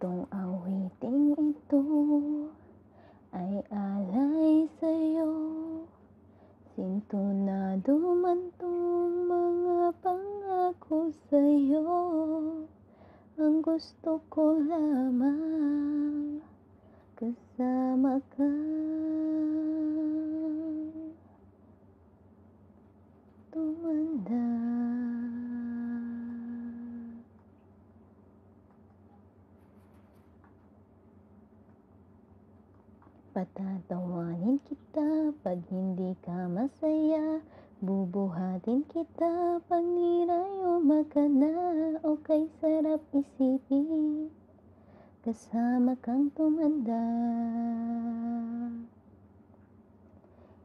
Itong awiting ito ay alay sa'yo, sintunado man tong mga pangako sa'yo. Ang gusto ko lamang kasama ka, tumanda. Patatawanin kita pag hindi ka masaya, bubuhatin kita pag nirayuma ka na. O kay sarap isipin, kasama kang tumanda.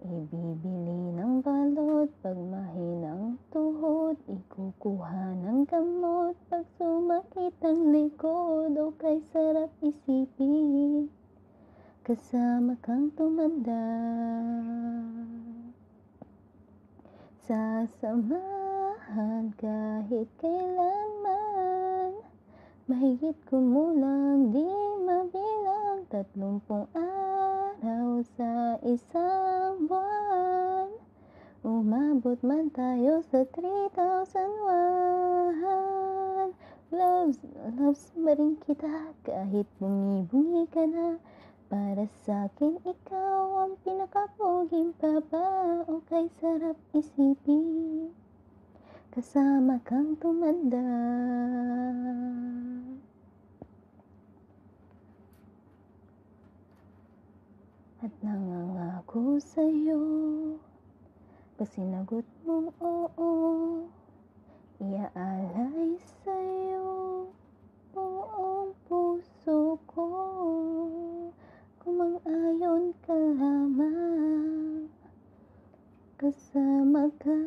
Ibibili ng balot pag mahinang tuhod, ikukuha ng gamot pag sumakit ang likod. O kay sarap isipin, kasama kang tumanda. Sasamahan kahit kailanman, mahigit kumulang di mabilang 30 araw sa isang buwan. Umabot man tayo sa 3,001. Loves pa rin kita kahit bungi-bungi ka na. Para sa'kin ikaw ang pinakapuging papa. O kay sarap isipin, kasama kang tumanda. At nangangako sa'yo, pag sinagot mong oo, iaalay sa'yo buong puso ko. Kumang-ayon ka lamang, kasama ka.